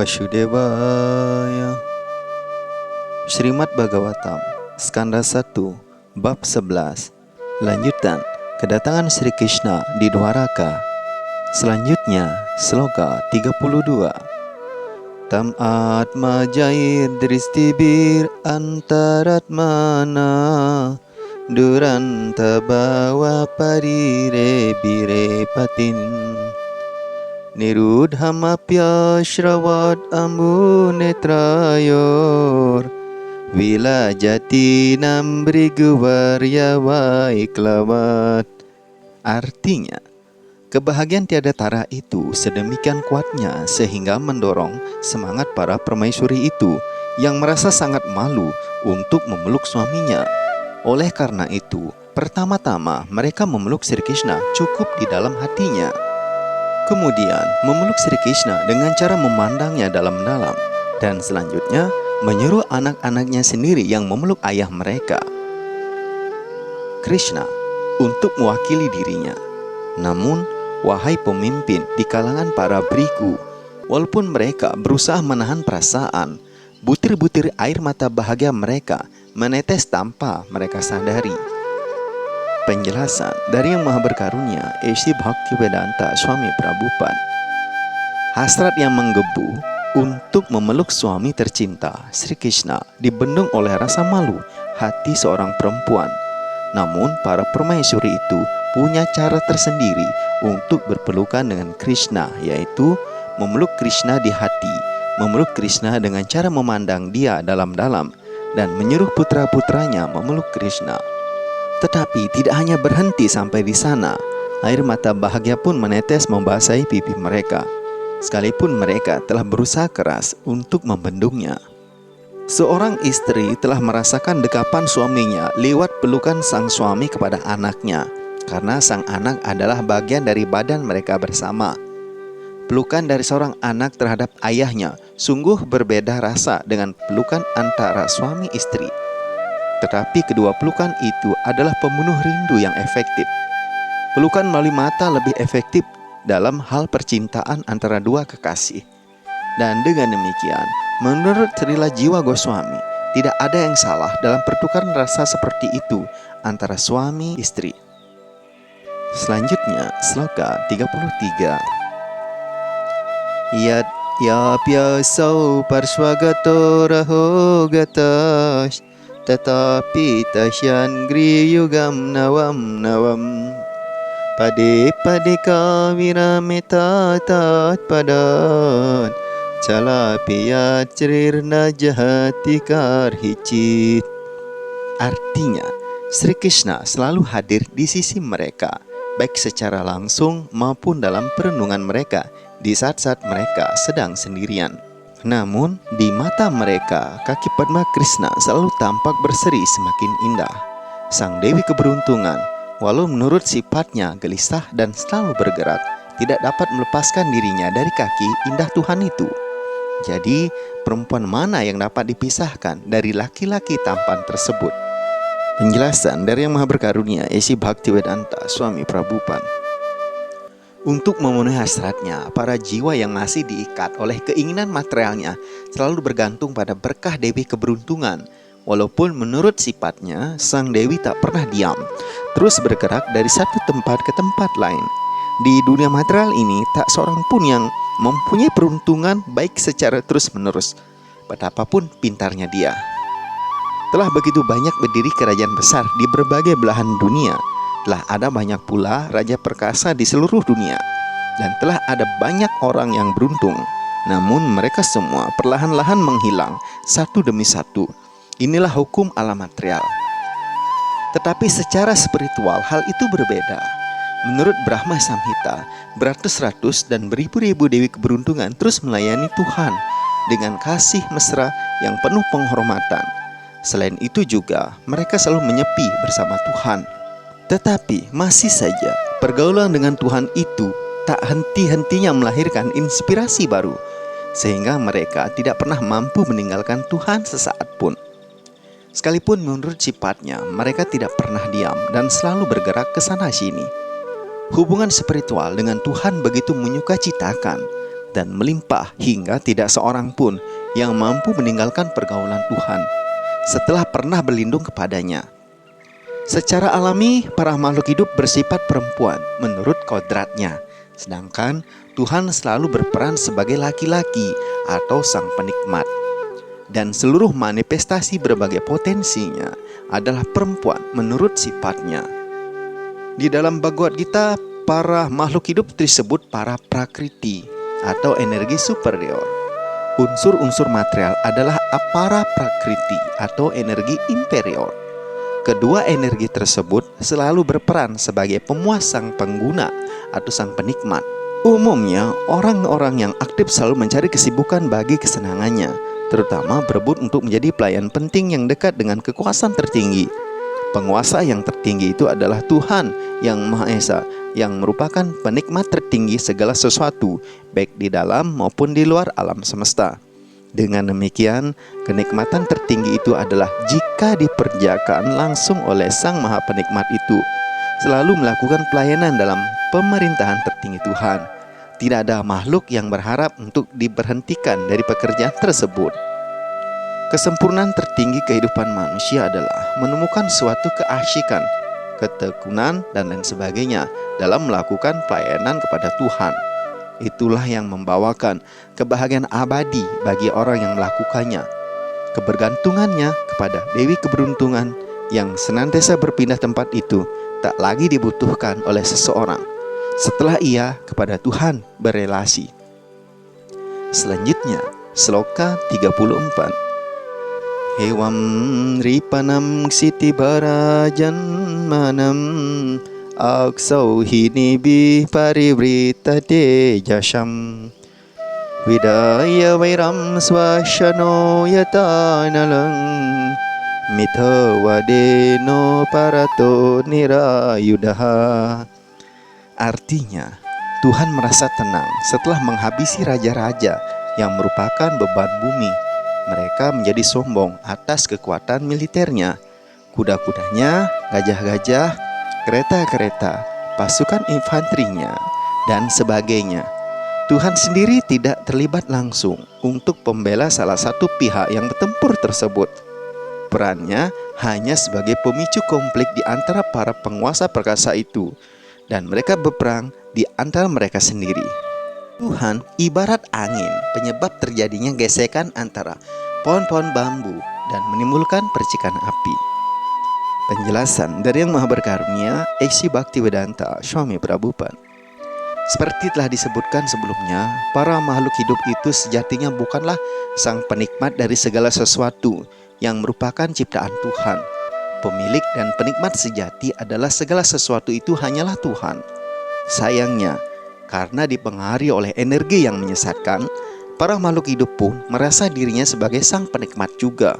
Vasudevaya. Srimad Bhagavatam, Skanda 1, Bab 11. Lanjutan, kedatangan Sri Krishna di Dwaraka. Selanjutnya, sloka 32. Tam atma jair dristibir antaratmana duranta bawa parire bire patin nirudhamapya shravat ambu netrayor vilajati nambriguvarya vaiklavat. Artinya, kebahagiaan tiada tara itu sedemikian kuatnya sehingga mendorong semangat para permaisuri itu yang merasa sangat malu untuk memeluk suaminya. Oleh karena itu, pertama-tama mereka memeluk Sri Krishna cukup di dalam hatinya. Kemudian memeluk Sri Krishna dengan cara memandangnya dalam-dalam, dan selanjutnya menyuruh anak-anaknya sendiri yang memeluk ayah mereka, Krishna, untuk mewakili dirinya. Namun, wahai pemimpin di kalangan para bhrigu, walaupun mereka berusaha menahan perasaan, butir-butir air mata bahagia mereka menetes tanpa mereka sadari. Penjelasan dari Yang Maha Berkarunia, A.C. Bhaktivedanta Swami Prabhupada. Hasrat yang menggebu untuk memeluk suami tercinta, Sri Krishna, dibendung oleh rasa malu hati seorang perempuan. Namun para permaisuri itu punya cara tersendiri untuk berpelukan dengan Krishna, yaitu memeluk Krishna di hati, memeluk Krishna dengan cara memandang dia dalam-dalam, dan menyuruh putra-putranya memeluk Krishna. Tetapi tidak hanya berhenti sampai di sana, air mata bahagia pun menetes membasahi pipi mereka, sekalipun mereka telah berusaha keras untuk membendungnya. Seorang istri telah merasakan dekapan suaminya lewat pelukan sang suami kepada anaknya, karena sang anak adalah bagian dari badan mereka bersama. Pelukan dari seorang anak terhadap ayahnya sungguh berbeda rasa dengan pelukan antara suami istri. Tetapi kedua pelukan itu adalah pembunuh rindu yang efektif. Pelukan melalui mata lebih efektif dalam hal percintaan antara dua kekasih. Dan dengan demikian, menurut Srila Jiwa Goswami, tidak ada yang salah dalam pertukaran rasa seperti itu antara suami istri. Selanjutnya, sloka 33. Yat yapyasau parshvagato rahogatas tetapi tasyan griyugam nawam nawam pade pade kavirameta tat padat calapiya crirna jahati karhicit. Artinya, Sri Krishna selalu hadir di sisi mereka, baik secara langsung maupun dalam perenungan mereka di saat-saat mereka sedang sendirian. Namun, di mata mereka, kaki Padma Krishna selalu tampak berseri semakin indah. Sang Dewi Keberuntungan, walau menurut sifatnya gelisah dan selalu bergerak, tidak dapat melepaskan dirinya dari kaki indah Tuhan itu. Jadi, perempuan mana yang dapat dipisahkan dari laki-laki tampan tersebut? Penjelasan dari Yang Maha Berkarunia, A.C. Bhaktivedanta Swami Prabhupada. Untuk memenuhi hasratnya, para jiwa yang masih diikat oleh keinginan materialnya selalu bergantung pada berkah Dewi Keberuntungan. Walaupun menurut sifatnya, sang Dewi tak pernah diam, terus bergerak dari satu tempat ke tempat lain. Di dunia material ini, tak seorang pun yang mempunyai peruntungan baik secara terus-menerus, betapapun pintarnya dia. Telah begitu banyak berdiri kerajaan besar di berbagai belahan dunia. Telah ada banyak pula raja perkasa di seluruh dunia, dan telah ada banyak orang yang beruntung. Namun mereka semua perlahan-lahan menghilang satu demi satu. Inilah hukum alam material. Tetapi secara spiritual hal itu berbeda. Menurut Brahma Samhita, beratus-ratus dan beribu-ribu dewi keberuntungan terus melayani Tuhan dengan kasih mesra yang penuh penghormatan. Selain itu juga mereka selalu menyepi bersama Tuhan. Tetapi masih saja pergaulan dengan Tuhan itu tak henti-hentinya melahirkan inspirasi baru, sehingga mereka tidak pernah mampu meninggalkan Tuhan sesaat pun. Sekalipun menurut sifatnya mereka tidak pernah diam dan selalu bergerak ke sana sini. Hubungan spiritual dengan Tuhan begitu menyukacitakan, dan melimpah hingga tidak seorang pun yang mampu meninggalkan pergaulan Tuhan setelah pernah berlindung kepadanya. Secara alami, para makhluk hidup bersifat perempuan menurut kodratnya, sedangkan Tuhan selalu berperan sebagai laki-laki atau sang penikmat. Dan seluruh manifestasi berbagai potensinya adalah perempuan menurut sifatnya. Di dalam Bhagavad Gita, para makhluk hidup disebut para prakriti atau energi superior. Unsur-unsur material adalah para prakriti atau energi inferior. Kedua energi tersebut selalu berperan sebagai pemuas sang pengguna atau sang penikmat. Umumnya, orang-orang yang aktif selalu mencari kesibukan bagi kesenangannya, terutama berebut untuk menjadi pelayan penting yang dekat dengan kekuasaan tertinggi. Penguasa yang tertinggi itu adalah Tuhan yang Maha Esa, yang merupakan penikmat tertinggi segala sesuatu, baik di dalam maupun di luar alam semesta. Dengan demikian, kenikmatan tertinggi itu adalah jika diperjakan langsung oleh Sang Maha Penikmat itu, selalu melakukan pelayanan dalam pemerintahan tertinggi Tuhan. Tidak ada makhluk yang berharap untuk diberhentikan dari pekerjaan tersebut. Kesempurnaan tertinggi kehidupan manusia adalah menemukan suatu keasyikan, ketekunan, dan lain sebagainya dalam melakukan pelayanan kepada Tuhan. Itulah yang membawakan kebahagiaan abadi bagi orang yang melakukannya. Kebergantungannya kepada Dewi Keberuntungan yang senantiasa berpindah tempat itu tak lagi dibutuhkan oleh seseorang setelah ia kepada Tuhan berelasi. Selanjutnya, Sloka 34. Hewam ripanam siti barajan manam aksauhini bi parivrita tejasham vidaya vairam swashano yatanalang mithawadeno parato nirayudaha. Artinya, Tuhan merasa tenang setelah menghabisi raja-raja yang merupakan beban bumi. Mereka menjadi sombong atas kekuatan militernya, kuda-kudanya, gajah-gajah, kereta-kereta, pasukan infanterinya, dan sebagainya. Tuhan sendiri tidak terlibat langsung untuk membela salah satu pihak yang bertempur tersebut. Perannya hanya sebagai pemicu konflik di antara para penguasa perkasa itu, dan mereka berperang di antara mereka sendiri. Tuhan ibarat angin penyebab terjadinya gesekan antara pohon-pohon bambu dan menimbulkan percikan api. Penjelasan dari Yang Maha Berkarunia, Ekshi Bhaktivedanta Swami Prabhupada. Seperti telah disebutkan sebelumnya, para makhluk hidup itu sejatinya bukanlah sang penikmat dari segala sesuatu yang merupakan ciptaan Tuhan. Pemilik dan penikmat sejati adalah segala sesuatu itu hanyalah Tuhan. Sayangnya, karena dipengaruhi oleh energi yang menyesatkan, para makhluk hidup pun merasa dirinya sebagai sang penikmat juga.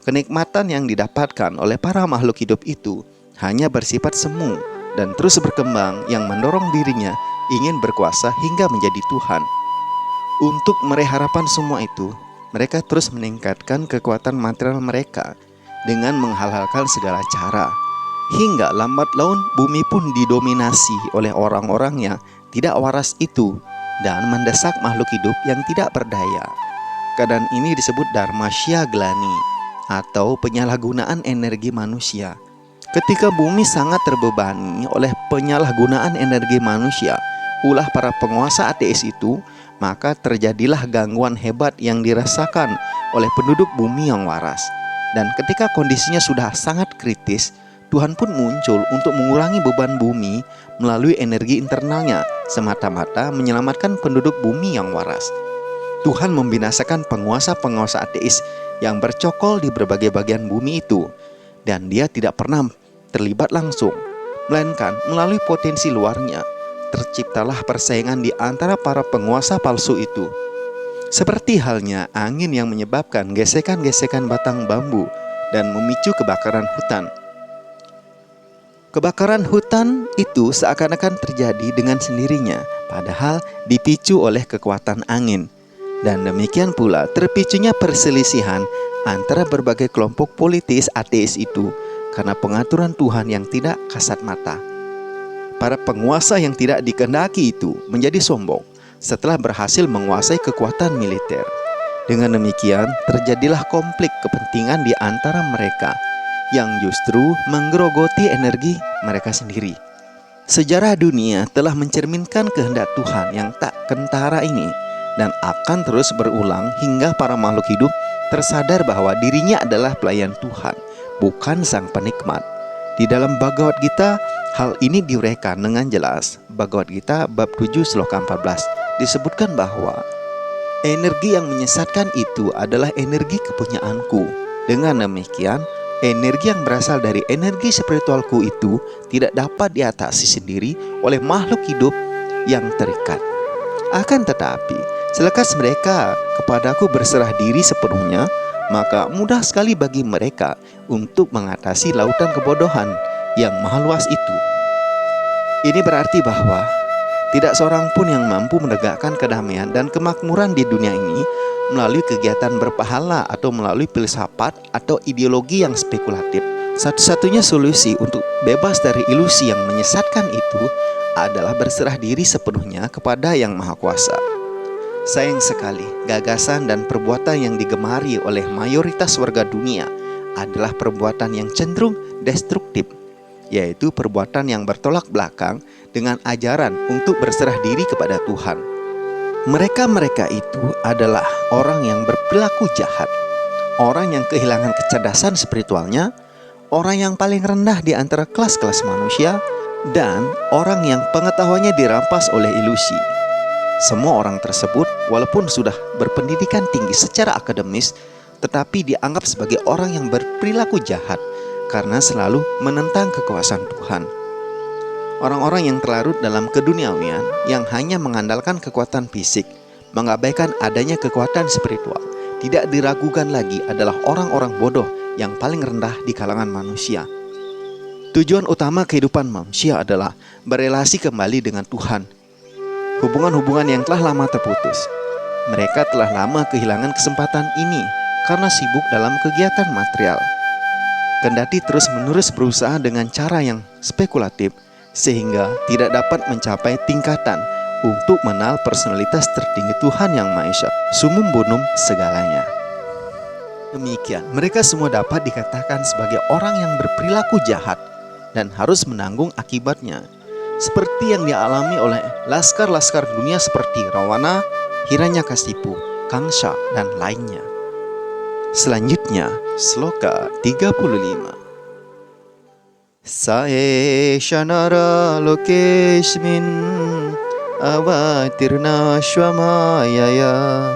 Kenikmatan yang didapatkan oleh para makhluk hidup itu hanya bersifat semu dan terus berkembang yang mendorong dirinya ingin berkuasa hingga menjadi Tuhan. Untuk meraih harapan semua itu, mereka terus meningkatkan kekuatan material mereka dengan menghalalkan segala cara. Hingga lambat laun bumi pun didominasi oleh orang-orang yang tidak waras itu dan mendesak makhluk hidup yang tidak berdaya. Keadaan ini disebut Dharmasya Glani atau penyalahgunaan energi manusia. Ketika bumi sangat terbebani oleh penyalahgunaan energi manusia, ulah para penguasa ateis itu, maka terjadilah gangguan hebat yang dirasakan oleh penduduk bumi yang waras. Dan ketika kondisinya sudah sangat kritis, Tuhan pun muncul untuk mengurangi beban bumi melalui energi internalnya, semata-mata menyelamatkan penduduk bumi yang waras. Tuhan membinasakan penguasa-penguasa ateis yang bercokol di berbagai bagian bumi itu, dan dia tidak pernah terlibat langsung, melainkan melalui potensi luarnya, terciptalah persaingan di antara para penguasa palsu itu. Seperti halnya angin yang menyebabkan gesekan-gesekan batang bambu dan memicu kebakaran hutan. Kebakaran hutan itu seakan-akan terjadi dengan sendirinya, padahal dipicu oleh kekuatan angin. Dan demikian pula terpicunya perselisihan antara berbagai kelompok politis ateis itu karena pengaturan Tuhan yang tidak kasat mata. Para penguasa yang tidak dikehendaki itu menjadi sombong, setelah berhasil menguasai kekuatan militer. Dengan demikian, terjadilah konflik kepentingan di antara mereka yang justru menggerogoti energi mereka sendiri. Sejarah dunia telah mencerminkan kehendak Tuhan yang tak kentara ini dan akan terus berulang hingga para makhluk hidup tersadar bahwa dirinya adalah pelayan Tuhan, bukan sang penikmat. Di dalam Bhagavad Gita, hal ini diuraikan dengan jelas. Bhagavad Gita bab 7 sloka 14 disebutkan bahwa energi yang menyesatkan itu adalah energi kepunyaanku. Dengan demikian, energi yang berasal dari energi spiritualku itu tidak dapat diatasi sendiri oleh makhluk hidup yang terikat. Akan tetapi, selekas mereka kepadaku berserah diri sepenuhnya, maka mudah sekali bagi mereka untuk mengatasi lautan kebodohan yang maha luas itu. Ini berarti bahwa tidak seorang pun yang mampu menegakkan kedamaian dan kemakmuran di dunia ini melalui kegiatan berpahala atau melalui filsafat atau ideologi yang spekulatif. Satu-satunya solusi untuk bebas dari ilusi yang menyesatkan itu adalah berserah diri sepenuhnya kepada Yang Maha Kuasa. Sayang sekali, gagasan dan perbuatan yang digemari oleh mayoritas warga dunia adalah perbuatan yang cenderung destruktif, yaitu perbuatan yang bertolak belakang dengan ajaran untuk berserah diri kepada Tuhan. Mereka-mereka itu adalah orang yang berperilaku jahat, orang yang kehilangan kecerdasan spiritualnya, orang yang paling rendah di antara kelas-kelas manusia, dan orang yang pengetahuannya dirampas oleh ilusi. Semua orang tersebut, walaupun sudah berpendidikan tinggi secara akademis, tetapi dianggap sebagai orang yang berperilaku jahat karena selalu menentang kekuasaan Tuhan. Orang-orang yang terlarut dalam keduniawian yang hanya mengandalkan kekuatan fisik, mengabaikan adanya kekuatan spiritual, tidak diragukan lagi adalah orang-orang bodoh yang paling rendah di kalangan manusia. Tujuan utama kehidupan manusia adalah berelasi kembali dengan Tuhan. Hubungan-hubungan yang telah lama terputus. Mereka telah lama kehilangan kesempatan ini karena sibuk dalam kegiatan material. Kendati terus-menerus berusaha dengan cara yang spekulatif, sehingga tidak dapat mencapai tingkatan untuk mengenal personalitas tertinggi Tuhan Yang Maha Esa, sumum bonum segalanya. Demikian, mereka semua dapat dikatakan sebagai orang yang berperilaku jahat dan harus menanggung akibatnya, seperti yang dialami oleh laskar-laskar dunia seperti Rawana, Hiranyakasipu, Kangsha, dan lainnya. Selanjutnya, sloka 35. Saesha nara lokesmin avatirna shwamayaya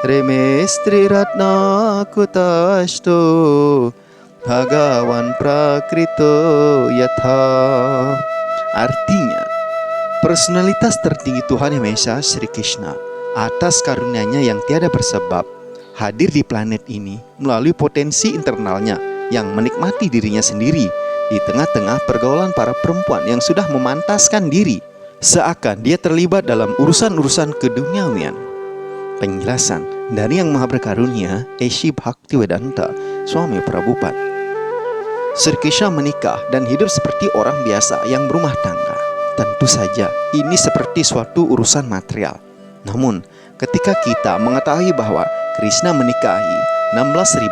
remestri ratna kutashto bhagawan prakrito yatha. Artinya, personalitas tertinggi Tuhan Yang Maha Esa Sri Krishna atas karunia-Nya yang tiada bersebab hadir di planet ini melalui potensi internalnya yang menikmati dirinya sendiri di tengah-tengah pergaulan para perempuan yang sudah memantaskan diri, seakan dia terlibat dalam urusan-urusan keduniawian. Penjelasan dari Yang Maha Berkarunia, Esy Bhaktivedanta Swami Prabhupada. Sri Krishna menikah dan hidup seperti orang biasa yang berumah tangga. Tentu saja ini seperti suatu urusan material. Namun, ketika kita mengetahui bahwa Krishna menikahi 16.108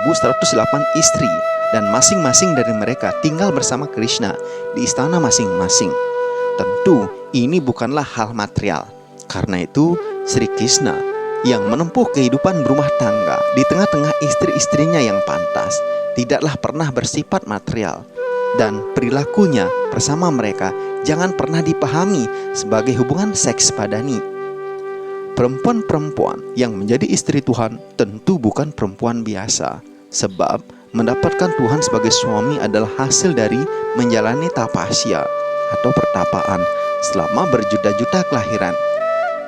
istri dan masing-masing dari mereka tinggal bersama Krishna di istana masing-masing, tentu ini bukanlah hal material. Karena itu, Sri Krishna yang menempuh kehidupan berumah tangga di tengah-tengah istri-istrinya yang pantas tidaklah pernah bersifat material, dan perilakunya bersama mereka jangan pernah dipahami sebagai hubungan seks badani. Perempuan-perempuan yang menjadi istri Tuhan tentu bukan perempuan biasa, sebab mendapatkan Tuhan sebagai suami adalah hasil dari menjalani tapasya atau pertapaan selama berjuta-juta kelahiran.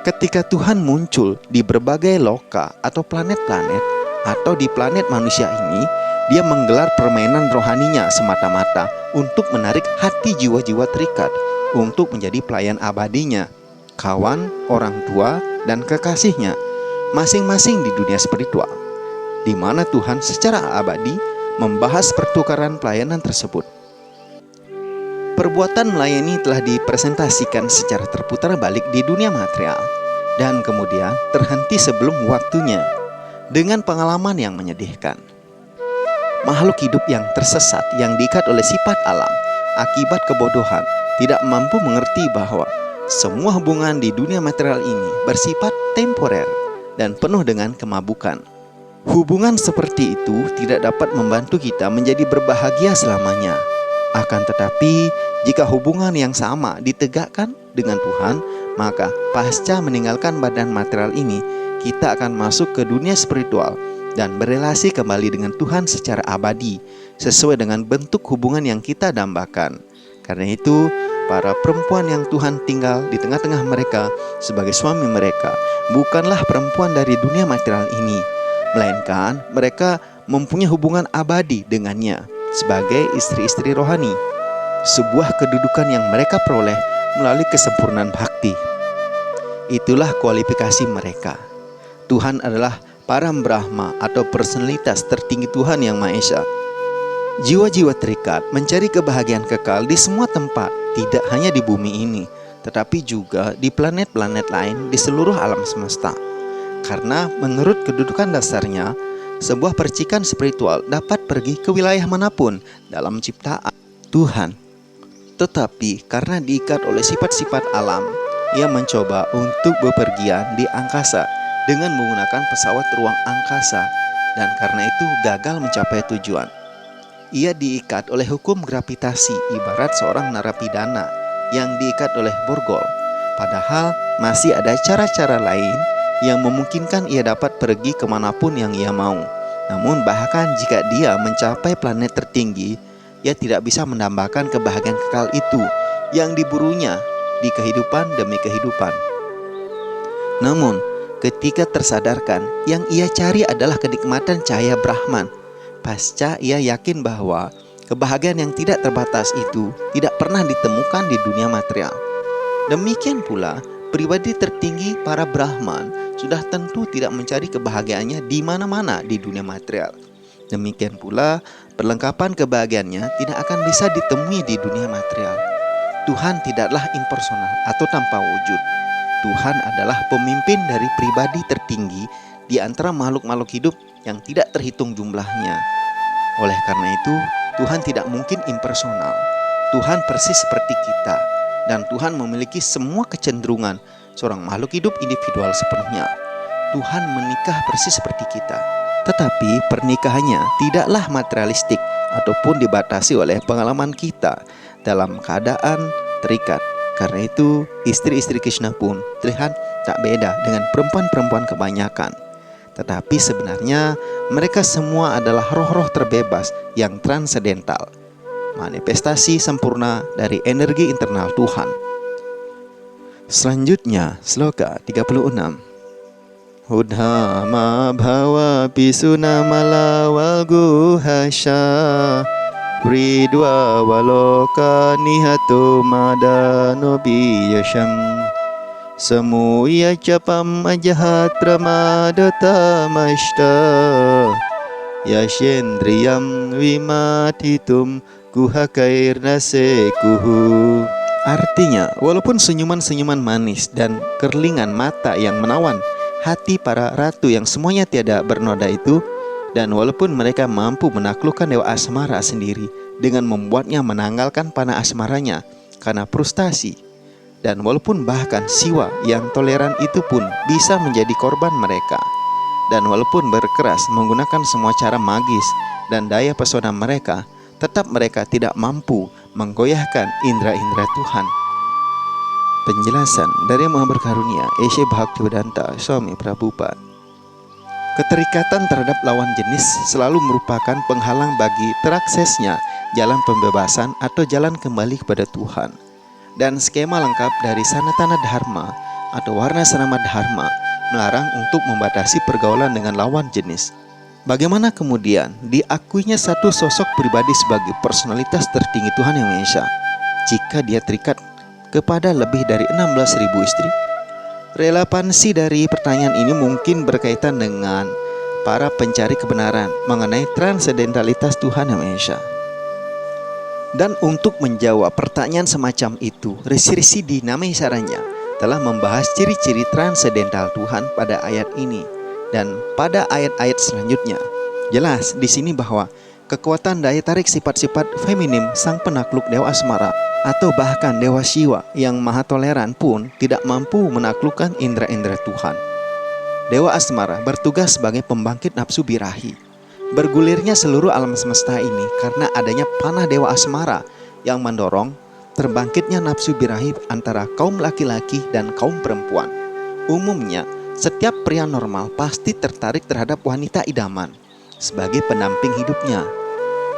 Ketika Tuhan muncul di berbagai loka atau planet-planet atau di planet manusia ini, Dia menggelar permainan rohaninya semata-mata untuk menarik hati jiwa-jiwa terikat untuk menjadi pelayan abadinya, kawan, orang tua, dan kekasihnya, masing-masing di dunia spiritual, di mana Tuhan secara abadi membahas pertukaran pelayanan tersebut. Perbuatan melayani telah dipresentasikan secara terputar balik di dunia material. dan kemudian terhenti sebelum waktunya dengan pengalaman yang menyedihkan. Makhluk hidup yang tersesat yang diikat oleh sifat alam akibat kebodohan tidak mampu mengerti bahwa semua hubungan di dunia material ini bersifat temporer dan penuh dengan kemabukan. Hubungan seperti itu tidak dapat membantu kita menjadi berbahagia selamanya. Akan tetapi, jika hubungan yang sama ditegakkan dengan Tuhan, maka pasca meninggalkan badan material ini, kita akan masuk ke dunia spiritual dan berelasi kembali dengan Tuhan secara abadi, sesuai dengan bentuk hubungan yang kita dambakan. Karena itu, para perempuan yang Tuhan tinggal di tengah-tengah mereka sebagai suami mereka bukanlah perempuan dari dunia material ini, melainkan mereka mempunyai hubungan abadi dengannya sebagai istri-istri rohani, sebuah kedudukan yang mereka peroleh melalui kesempurnaan bakti. Itulah kualifikasi mereka. Tuhan adalah Param Brahma atau personalitas tertinggi Tuhan Yang Maha Esa. Jiwa-jiwa terikat mencari kebahagiaan kekal di semua tempat, tidak hanya di bumi ini, tetapi juga di planet-planet lain di seluruh alam semesta. Karena menurut kedudukan dasarnya, sebuah percikan spiritual dapat pergi ke wilayah manapun dalam ciptaan Tuhan. Tetapi karena diikat oleh sifat-sifat alam, ia mencoba untuk bepergian di angkasa dengan menggunakan pesawat ruang angkasa, dan karena itu gagal mencapai tujuan. Ia diikat oleh hukum gravitasi ibarat seorang narapidana yang diikat oleh borgol. Padahal masih ada cara-cara lain yang memungkinkan ia dapat pergi kemanapun yang ia mau. Namun bahkan jika dia mencapai planet tertinggi, ia tidak bisa mendambakan kebahagiaan kekal itu yang diburunya di kehidupan demi kehidupan. Namun ketika tersadarkan yang ia cari adalah kenikmatan cahaya Brahman, pasca ia yakin bahwa kebahagiaan yang tidak terbatas itu tidak pernah ditemukan di dunia material. Demikian pula pribadi tertinggi para Brahman sudah tentu tidak mencari kebahagiaannya di mana-mana di dunia material. Demikian pula perlengkapan kebahagiaannya tidak akan bisa ditemui di dunia material. Tuhan tidaklah impersonal atau tanpa wujud. Tuhan adalah pemimpin dari pribadi tertinggi di antara makhluk-makhluk hidup yang tidak terhitung jumlahnya. Oleh karena itu, Tuhan tidak mungkin impersonal. Tuhan persis seperti kita, dan Tuhan memiliki semua kecenderungan seorang makhluk hidup individual sepenuhnya. Tuhan menikah persis seperti kita, tetapi pernikahannya tidaklah materialistik ataupun dibatasi oleh pengalaman kita dalam keadaan terikat. Karena itu, istri-istri Krishna pun terlihat tak beda dengan perempuan-perempuan kebanyakan. Tetapi sebenarnya mereka semua adalah roh-roh terbebas yang transendental, manifestasi sempurna dari energi internal Tuhan. Selanjutnya, sloka 36. Udhama bhava pisuna malawal guhasya Pridwa waloka nihato madano biyasham Samuya capam ajahat pramadata mashta Yashendriyam vimatitum kuhakairna sekuhu. Artinya, walaupun senyuman-senyuman manis dan kerlingan mata yang menawan hati para ratu yang semuanya tiada bernoda itu, dan walaupun mereka mampu menaklukkan dewa asmara sendiri dengan membuatnya menanggalkan panah asmaranya karena frustasi, dan walaupun bahkan Siwa yang toleran itu pun bisa menjadi korban mereka, dan walaupun berkeras menggunakan semua cara magis dan daya pesona mereka, tetap mereka tidak mampu menggoyahkan indera-indera Tuhan. Penjelasan dari Yang Maha Berkarunia Eshe Bhaktivedanta Swami Prabhupada. Keterikatan terhadap lawan jenis selalu merupakan penghalang bagi teraksesnya jalan pembebasan atau jalan kembali kepada Tuhan. Dan skema lengkap dari Sanatana Dharma atau Warna Sanama Dharma melarang untuk membatasi pergaulan dengan lawan jenis. Bagaimana kemudian diakuinya satu sosok pribadi sebagai personalitas tertinggi Tuhan Yang Maha Esa jika dia terikat kepada lebih dari 16.000 istri? Relevansi dari pertanyaan ini mungkin berkaitan dengan para pencari kebenaran mengenai transcendentalitas Tuhan Yang Maha Esa. Dan untuk menjawab pertanyaan semacam itu, Rishi Dinamai sarannya telah membahas ciri-ciri transendental Tuhan pada ayat ini dan pada ayat-ayat selanjutnya. Jelas di sini bahwa kekuatan daya tarik sifat-sifat feminim sang penakluk Dewa Asmara atau bahkan Dewa Siwa yang maha toleran pun tidak mampu menaklukkan indera-indera Tuhan. Dewa Asmara bertugas sebagai pembangkit nafsu birahi. Bergulirnya seluruh alam semesta ini karena adanya panah Dewa Asmara yang mendorong terbangkitnya nafsu birahi antara kaum laki-laki dan kaum perempuan. Umumnya, setiap pria normal pasti tertarik terhadap wanita idaman sebagai pendamping hidupnya.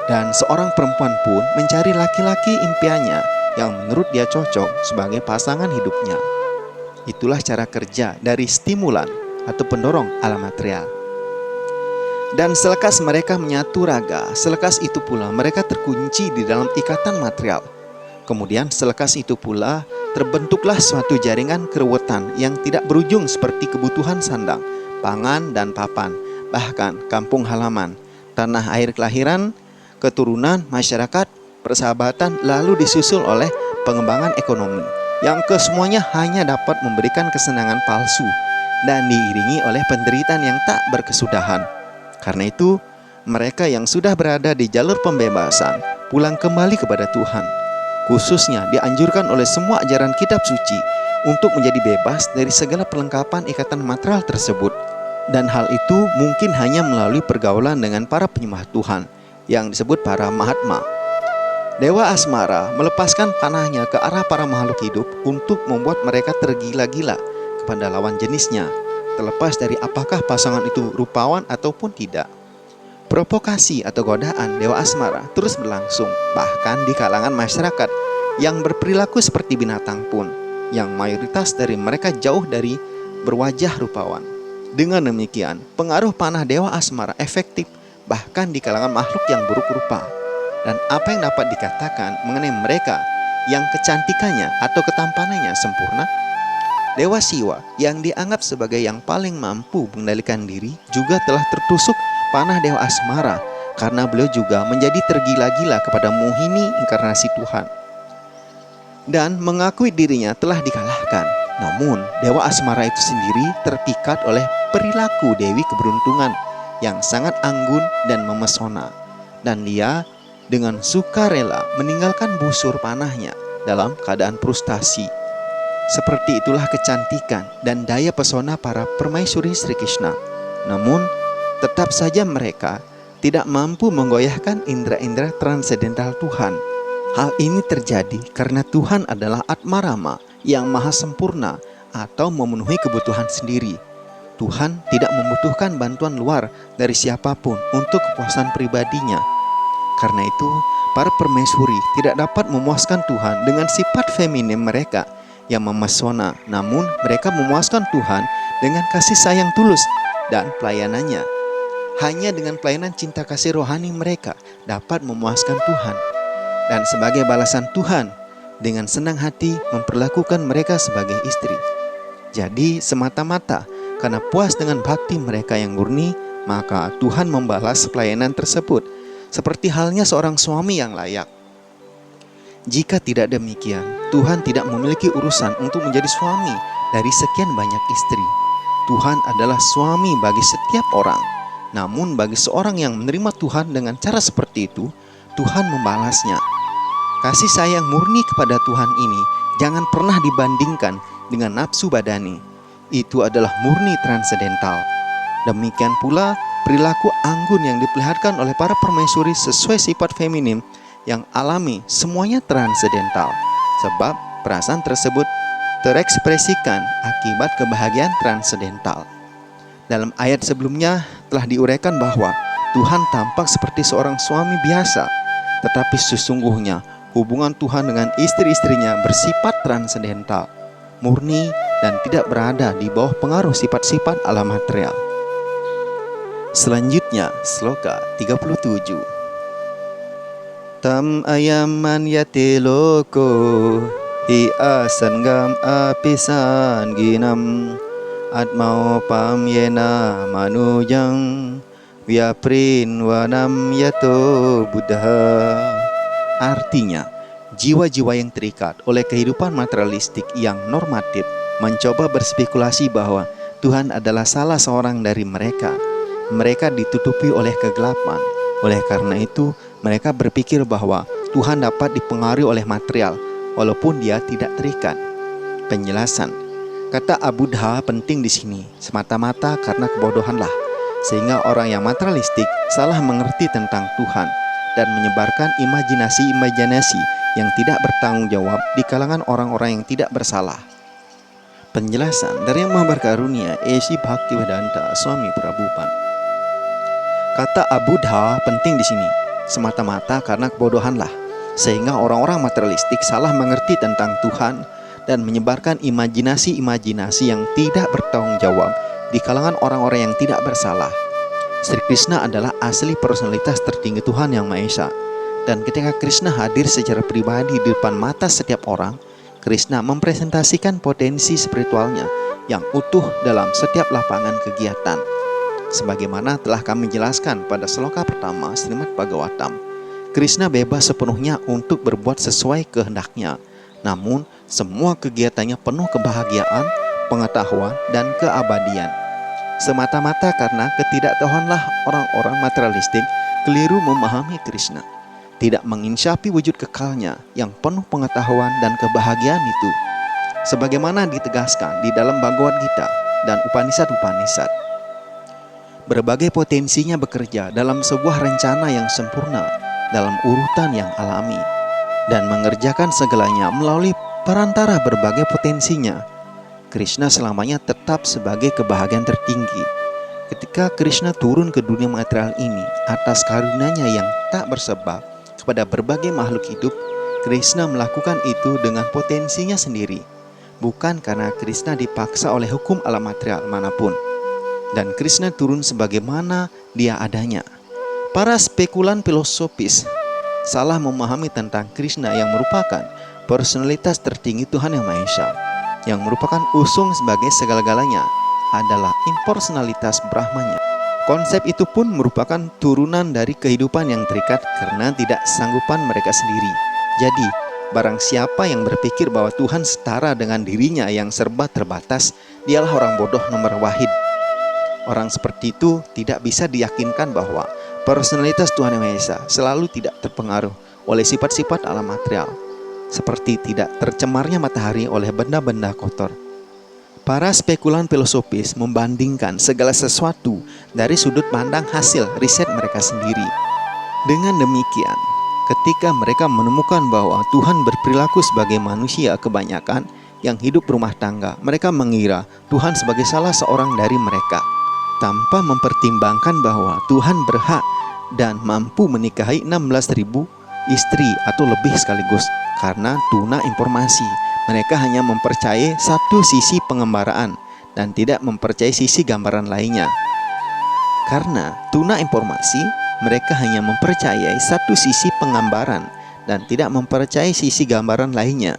Dan seorang perempuan pun mencari laki-laki impiannya yang menurut dia cocok sebagai pasangan hidupnya. Itulah cara kerja dari stimulan atau pendorong alam material. Dan selekas mereka menyatu raga, selekas itu pula mereka terkunci di dalam ikatan material. Kemudian selekas itu pula terbentuklah suatu jaringan keruwetan yang tidak berujung seperti kebutuhan sandang, pangan dan papan, bahkan kampung halaman, tanah air kelahiran, keturunan, masyarakat, persahabatan, lalu disusul oleh pengembangan ekonomi yang kesemuanya hanya dapat memberikan kesenangan palsu dan diiringi oleh penderitaan yang tak berkesudahan. Karena itu, mereka yang sudah berada di jalur pembebasan pulang kembali kepada Tuhan. Khususnya dianjurkan oleh semua ajaran kitab suci untuk menjadi bebas dari segala perlengkapan ikatan material tersebut. Dan hal itu mungkin hanya melalui pergaulan dengan para penyembah Tuhan yang disebut para Mahatma. Dewa Asmara melepaskan panahnya ke arah para makhluk hidup untuk membuat mereka tergila-gila kepada lawan jenisnya, terlepas dari apakah pasangan itu rupawan ataupun tidak. Provokasi atau godaan Dewa Asmara terus berlangsung bahkan di kalangan masyarakat yang berperilaku seperti binatang pun, yang mayoritas dari mereka jauh dari berwajah rupawan. Dengan demikian, pengaruh panah Dewa Asmara efektif bahkan di kalangan makhluk yang buruk rupa. Dan apa yang dapat dikatakan mengenai mereka yang kecantikannya atau ketampanannya sempurna? Dewa Siwa yang dianggap sebagai yang paling mampu mengendalikan diri juga telah tertusuk panah Dewa Asmara karena beliau juga menjadi tergila-gila kepada Mohini inkarnasi Tuhan dan mengakui dirinya telah dikalahkan. Namun Dewa Asmara itu sendiri terpikat oleh perilaku Dewi Keberuntungan yang sangat anggun dan memesona, dan dia dengan sukarela meninggalkan busur panahnya dalam keadaan frustasi. Seperti itulah kecantikan dan daya pesona para permaisuri Sri Krishna. Namun tetap saja mereka tidak mampu menggoyahkan indera-indera transendental Tuhan. Hal ini terjadi karena Tuhan adalah Atmarama yang maha sempurna atau memenuhi kebutuhan sendiri. Tuhan tidak membutuhkan bantuan luar dari siapapun untuk kepuasan pribadinya. Karena itu, para permaisuri tidak dapat memuaskan Tuhan dengan sifat feminim mereka yang memesona, namun mereka memuaskan Tuhan dengan kasih sayang tulus dan pelayanannya. Hanya dengan pelayanan cinta kasih rohani mereka dapat memuaskan Tuhan. Dan sebagai balasan Tuhan, dengan senang hati memperlakukan mereka sebagai istri. Jadi semata-mata karena puas dengan bakti mereka yang murni, maka Tuhan membalas pelayanan tersebut seperti halnya seorang suami yang layak. Jika tidak demikian, Tuhan tidak memiliki urusan untuk menjadi suami dari sekian banyak istri. Tuhan adalah suami bagi setiap orang. Namun bagi seorang yang menerima Tuhan dengan cara seperti itu, Tuhan membalasnya. Kasih sayang murni kepada Tuhan ini jangan pernah dibandingkan dengan nafsu badani. Itu adalah murni transendental. Demikian pula perilaku anggun yang diperlihatkan oleh para permaisuri sesuai sifat feminim yang alami, semuanya transendental. Sebab perasaan tersebut terekspresikan akibat kebahagiaan transendental. Dalam ayat sebelumnya telah diuraikan bahwa Tuhan tampak seperti seorang suami biasa, tetapi sesungguhnya hubungan Tuhan dengan istri-istrinya bersifat transendental, murni dan tidak berada di bawah pengaruh sifat-sifat alam material. Selanjutnya, sloka 37. Tam ayam manyate loko hi asangam apisan ginam atmao pamyena manujang vyaprin wanam yato buddha. Artinya, jiwa-jiwa yang terikat oleh kehidupan materialistik yang normatif mencoba berspekulasi bahwa Tuhan adalah salah seorang dari mereka. Mereka ditutupi oleh kegelapan. Oleh karena itu, mereka berpikir bahwa Tuhan dapat dipengaruhi oleh material, walaupun dia tidak terikat. Penjelasan, kata Abuddha penting di sini, semata-mata karena kebodohanlah, sehingga orang yang materialistik salah mengerti tentang Tuhan dan menyebarkan imajinasi-imajinasi yang tidak bertanggung jawab di kalangan orang-orang yang tidak bersalah. Penjelasan dari Yang Maha Berkarunia A.C. Bhaktivedanta Swami Prabhupada. Kata Abuddha penting di sini, semata-mata karena kebodohanlah, sehingga orang-orang materialistik salah mengerti tentang Tuhan dan menyebarkan imajinasi-imajinasi yang tidak bertanggung jawab di kalangan orang-orang yang tidak bersalah. Sri Krishna adalah asli personalitas tertinggi Tuhan Yang Maha Esa. Dan ketika Krishna hadir secara pribadi di depan mata setiap orang, Krishna mempresentasikan potensi spiritualnya yang utuh dalam setiap lapangan kegiatan. Sebagaimana telah kami jelaskan pada sloka pertama Srimad Bhagavatam, Krishna bebas sepenuhnya untuk berbuat sesuai kehendaknya. Namun, semua kegiatannya penuh kebahagiaan, pengetahuan, dan keabadian. Semata-mata karena ketidaktahuanlah orang-orang materialistik keliru memahami Krishna, tidak menginsyafi wujud kekalnya yang penuh pengetahuan dan kebahagiaan itu, sebagaimana ditegaskan di dalam Bhagavad Gita dan Upanishad-Upanishad. Berbagai potensinya bekerja dalam sebuah rencana yang sempurna, dalam urutan yang alami, dan mengerjakan segalanya melalui perantara berbagai potensinya. Krishna selamanya tetap sebagai kebahagiaan tertinggi. Ketika Krishna turun ke dunia material ini atas karunia-Nya yang tak bersebab kepada berbagai makhluk hidup, Krishna melakukan itu dengan potensinya sendiri, bukan karena Krishna dipaksa oleh hukum alam material manapun. Dan Krishna turun sebagaimana dia adanya. Para spekulan filosofis salah memahami tentang Krishna yang merupakan personalitas tertinggi Tuhan Yang Maha Esa, yang merupakan usung sebagai segala-galanya adalah impersonalitas Brahmanya. Konsep itu pun merupakan turunan dari kehidupan yang terikat karena tidak sanggupan mereka sendiri. Jadi, barang siapa yang berpikir bahwa Tuhan setara dengan dirinya yang serba terbatas, dialah orang bodoh nomor wahid. Orang seperti itu tidak bisa diyakinkan bahwa personalitas Tuhan Yang Maha Esa selalu tidak terpengaruh oleh sifat-sifat alam material, seperti tidak tercemarnya matahari oleh benda-benda kotor. Para spekulan filosofis membandingkan segala sesuatu dari sudut pandang hasil riset mereka sendiri. Dengan demikian, ketika mereka menemukan bahwa Tuhan berperilaku sebagai manusia kebanyakan yang hidup rumah tangga, mereka mengira Tuhan sebagai salah seorang dari mereka, tanpa mempertimbangkan bahwa Tuhan berhak dan mampu menikahi 16.000 istri atau lebih sekaligus. Karena tuna informasi, mereka hanya mempercayai satu sisi pengembaraan dan tidak mempercayai sisi gambaran lainnya. Karena tuna informasi, mereka hanya mempercayai satu sisi penggambaran dan tidak mempercayai sisi gambaran lainnya.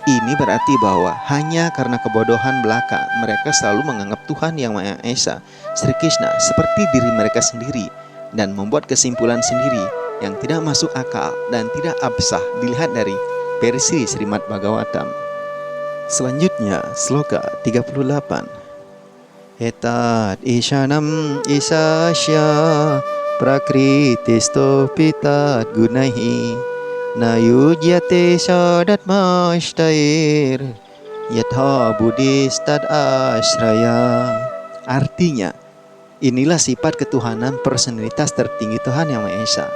Ini berarti bahwa hanya karena kebodohan belaka, mereka selalu menganggap Tuhan Yang Maha Esa, Sri Krishna, seperti diri mereka sendiri dan membuat kesimpulan sendiri yang tidak masuk akal dan tidak absah dilihat dari versi Srimad Bhagavatam. Selanjutnya, sloka 38. Etat ishanam isasya prakritisto pitat gunaihi na yujyate sadatma ishtair yatha buddhistad ashraya. Artinya, inilah sifat ketuhanan personalitas tertinggi Tuhan Yang Maha Esa.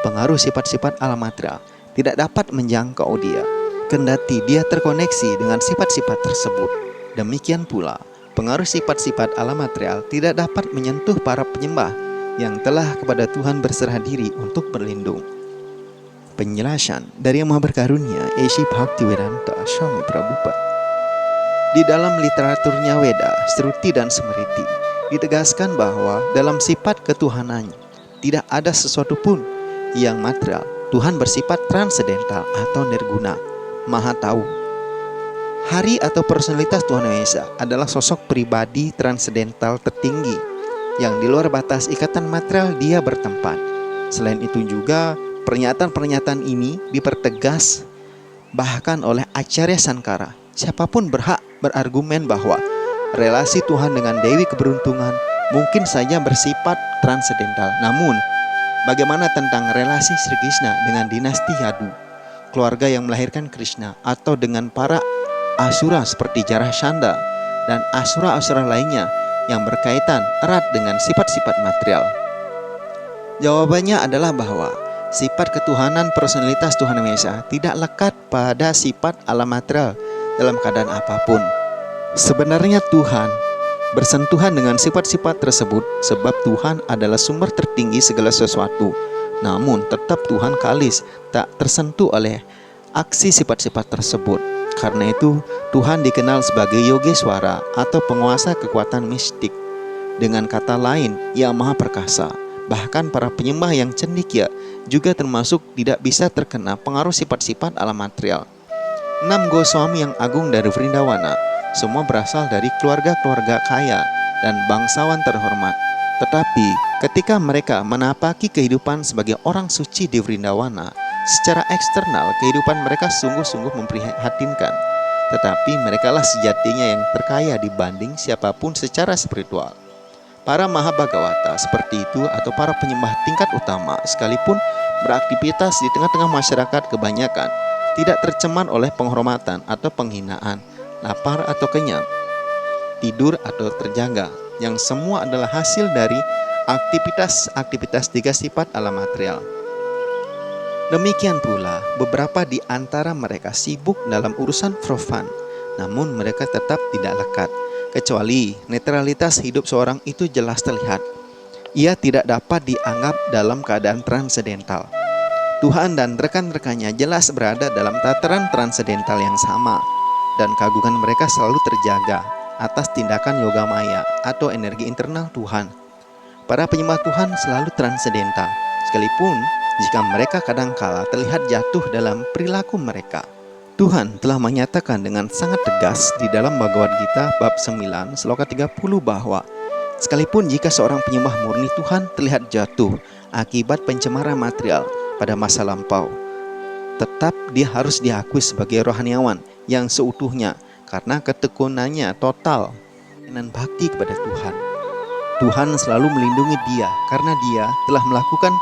Pengaruh sifat-sifat alam material tidak dapat menjangkau dia, kendati dia terkoneksi dengan sifat-sifat tersebut. Demikian pula, pengaruh sifat-sifat alam material tidak dapat menyentuh para penyembah yang telah kepada Tuhan berserah diri untuk berlindung. Penjelasan dari Yang Maha Berkarunia A.C. Bhaktivedanta Swami Prabhupada. Di dalam literaturnya Weda, Shruti dan Smriti ditegaskan bahwa dalam sifat ketuhanannya tidak ada sesuatu pun yang material. Tuhan bersifat transendental atau nirguna, maha tahu. Hari atau personalitas Tuhan Yang Maha Esa adalah sosok pribadi transendental tertinggi yang di luar batas ikatan material dia bertempat. Selain itu juga, pernyataan-pernyataan ini dipertegas bahkan oleh Acarya Sankara. Siapapun berhak berargumen bahwa relasi Tuhan dengan Dewi Keberuntungan mungkin saja bersifat transendental. Namun, bagaimana tentang relasi Sri Krishna dengan dinasti Yadu, keluarga yang melahirkan Krishna, atau dengan para asura seperti Jarasandha dan asura-asura lainnya yang berkaitan erat dengan sifat-sifat material? Jawabannya adalah bahwa sifat ketuhanan personalitas Tuhan Yang Maha Esa tidak lekat pada sifat alam material dalam keadaan apapun. Sebenarnya Tuhan bersentuhan dengan sifat-sifat tersebut sebab Tuhan adalah sumber tertinggi segala sesuatu. Namun tetap Tuhan kalis, tak tersentuh oleh aksi sifat-sifat tersebut. Karena itu Tuhan dikenal sebagai Yogeswara atau penguasa kekuatan mistik. Dengan kata lain, Ia Maha Perkasa. Bahkan para penyembah yang cendekia juga termasuk tidak bisa terkena pengaruh sifat-sifat alam material. 6 Goswami yang agung dari Vrindawana semua berasal dari keluarga-keluarga kaya dan bangsawan terhormat. Tetapi ketika mereka menapaki kehidupan sebagai orang suci di Vrindawana, secara eksternal kehidupan mereka sungguh-sungguh memprihatinkan. Tetapi merekalah sejatinya yang terkaya dibanding siapapun secara spiritual. Para Mahabhagawata seperti itu atau para penyembah tingkat utama sekalipun beraktivitas di tengah-tengah masyarakat kebanyakan tidak tercemar oleh penghormatan atau penghinaan, lapar atau kenyang, tidur atau terjaga, yang semua adalah hasil dari aktivitas-aktivitas tiga sifat alam material. Demikian pula beberapa di antara mereka sibuk dalam urusan profan, namun mereka tetap tidak lekat. Kecuali netralitas hidup seorang itu jelas terlihat. Ia tidak dapat dianggap dalam keadaan transendental. Tuhan dan rekan-rekannya jelas berada dalam tataran transendental yang sama, dan keagungan mereka selalu terjaga atas tindakan yoga maya atau energi internal Tuhan. Para penyembah Tuhan selalu transendental, sekalipun jika mereka kadangkala terlihat jatuh dalam perilaku mereka. Tuhan telah menyatakan dengan sangat tegas di dalam Bhagavad Gita bab 9 sloka 30 bahwa sekalipun jika seorang penyembah murni Tuhan terlihat jatuh akibat pencemaran material pada masa lampau, tetap dia harus diakui sebagai rohaniawan yang seutuhnya karena ketekunannya total dan bakti kepada Tuhan. Tuhan selalu melindungi dia karena dia telah melakukan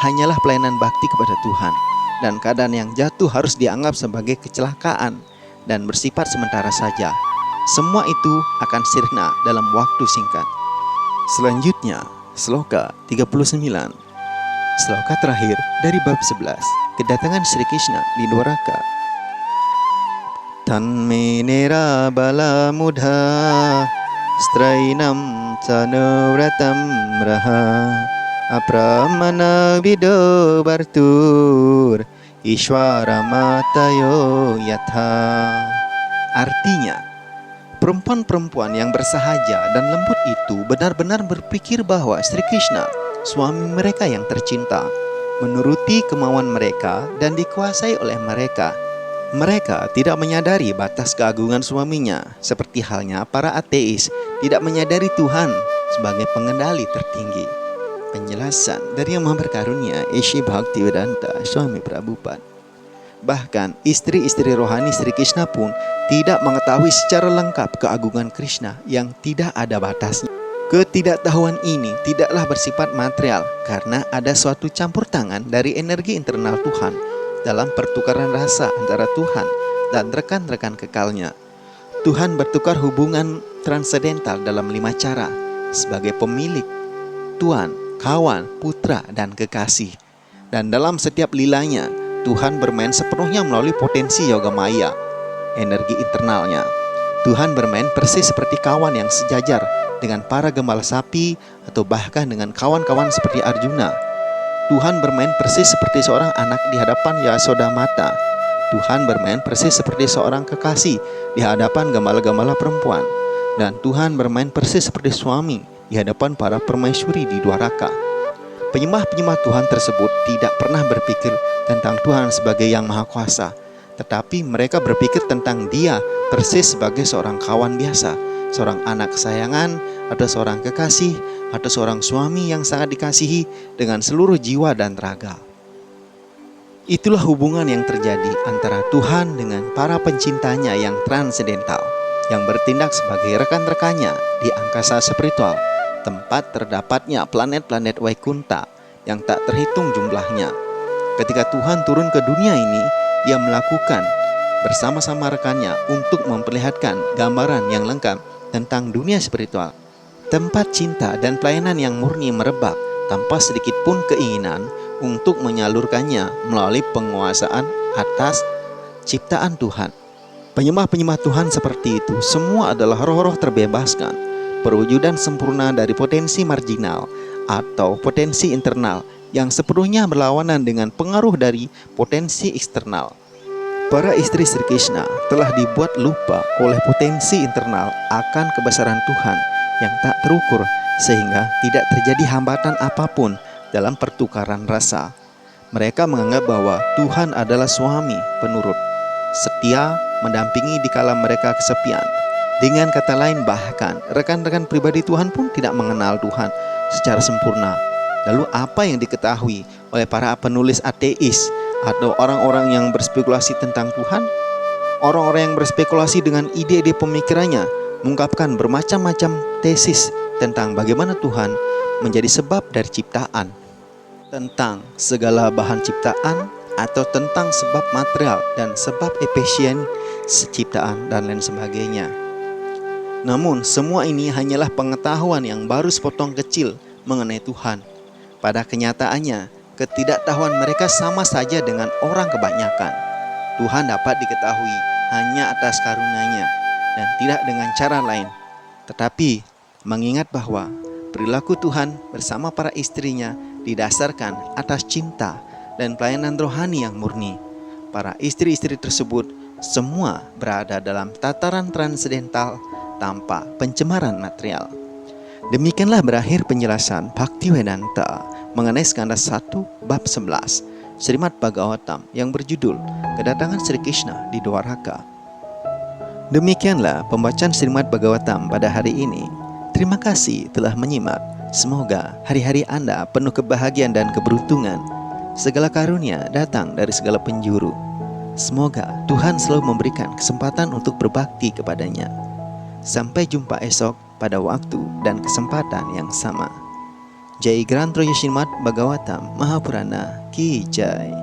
hanyalah pelayanan bakti kepada Tuhan. Dan keadaan yang jatuh harus dianggap sebagai kecelakaan dan bersifat sementara saja. Semua itu akan sirna dalam waktu singkat. Selanjutnya, sloka 39. Sloka terakhir dari bab 11. Kedatangan Sri Krishna di Dwaraka. Tanme nera bala mudha strainam canuvratam raha apramana vido bartur Ishwara matayo yatha. Artinya, perempuan-perempuan yang bersahaja dan lembut itu benar-benar berpikir bahwa Sri Krishna, suami mereka yang tercinta, menuruti kemauan mereka dan dikuasai oleh mereka. Mereka tidak menyadari batas keagungan suaminya, seperti halnya para ateis tidak menyadari Tuhan sebagai pengendali tertinggi. Penjelasan dari Yang Maha Berkarunia Eshe Bhaktivedanta Swami Prabhupada. Bahkan istri-istri rohani Sri Krishna pun tidak mengetahui secara lengkap keagungan Krishna yang tidak ada batasnya. Ketidaktahuan ini tidaklah bersifat material karena ada suatu campur tangan dari energi internal Tuhan dalam pertukaran rasa antara Tuhan dan rekan-rekan kekalnya. Tuhan bertukar hubungan transendental dalam 5 cara sebagai pemilik, tuan, kawan, putra, dan kekasih. Dan dalam setiap lilanya, Tuhan bermain sepenuhnya melalui potensi yoga maya, energi internalnya. Tuhan bermain persis seperti kawan yang sejajar dengan para gembala sapi atau bahkan dengan kawan-kawan seperti Arjuna. Tuhan bermain persis seperti seorang anak di hadapan Yasodamata. Tuhan bermain persis seperti seorang kekasih di hadapan gembala-gembala perempuan. Dan Tuhan bermain persis seperti suami di hadapan para permaisuri di Dwaraka. Penyembah-penyembah Tuhan tersebut tidak pernah berpikir tentang Tuhan sebagai yang maha kuasa, tetapi mereka berpikir tentang Dia persis sebagai seorang kawan biasa, seorang anak kesayangan, atau seorang kekasih, atau seorang suami yang sangat dikasihi dengan seluruh jiwa dan raga. Itulah hubungan yang terjadi antara Tuhan dengan para pencintanya yang transendental. yang bertindak sebagai rekan-rekannya di angkasa spiritual, tempat terdapatnya planet-planet Waikunta yang tak terhitung jumlahnya. Ketika Tuhan turun ke dunia ini, Ia melakukan bersama-sama rekannya untuk memperlihatkan gambaran yang lengkap tentang dunia spiritual. Tempat cinta dan pelayanan yang murni merebak tanpa sedikit pun keinginan untuk menyalurkannya melalui penguasaan atas ciptaan Tuhan. Penyembah-penyembah Tuhan seperti itu semua adalah roh-roh terbebaskan, perwujudan sempurna dari potensi marginal atau potensi internal yang sepenuhnya berlawanan dengan pengaruh dari potensi eksternal. Para istri Sri Krishna telah dibuat lupa oleh potensi internal akan kebesaran Tuhan yang tak terukur, sehingga tidak terjadi hambatan apapun dalam pertukaran rasa. Mereka menganggap bahwa Tuhan adalah suami penurut, setia, mendampingi di kala mereka kesepian. Dengan kata lain, bahkan rekan-rekan pribadi Tuhan pun tidak mengenal Tuhan secara sempurna. Lalu apa yang diketahui oleh para penulis ateis atau orang-orang yang berspekulasi tentang Tuhan? Orang-orang yang berspekulasi dengan ide-ide pemikirannya mengungkapkan bermacam-macam tesis tentang bagaimana Tuhan menjadi sebab dari ciptaan, tentang segala bahan ciptaan, atau tentang sebab material dan sebab efisien ciptaan dan lain sebagainya. Namun semua ini hanyalah pengetahuan yang baru sepotong kecil mengenai Tuhan. Pada kenyataannya, ketidaktahuan mereka sama saja dengan orang kebanyakan. Tuhan dapat diketahui hanya atas karunia-Nya dan tidak dengan cara lain. Tetapi mengingat bahwa perilaku Tuhan bersama para istrinya didasarkan atas cinta dan pelayanan rohani yang murni. Para istri-istri tersebut semua berada dalam tataran transendental tanpa pencemaran material. Demikianlah berakhir penjelasan Bhaktivedanta mengenai skanda 1 bab 11 Srimad Bhagavatam yang berjudul Kedatangan Sri Krishna di Dwaraka. Demikianlah pembacaan Srimad Bhagavatam pada hari ini. Terima kasih telah menyimak. Semoga hari-hari Anda penuh kebahagiaan dan keberuntungan. Segala karunia datang dari segala penjuru. Semoga Tuhan selalu memberikan kesempatan untuk berbakti kepadanya. Sampai jumpa esok pada waktu dan kesempatan yang sama. Jai Granth Srimad Bhagavatam Mahapurana Ki Jai.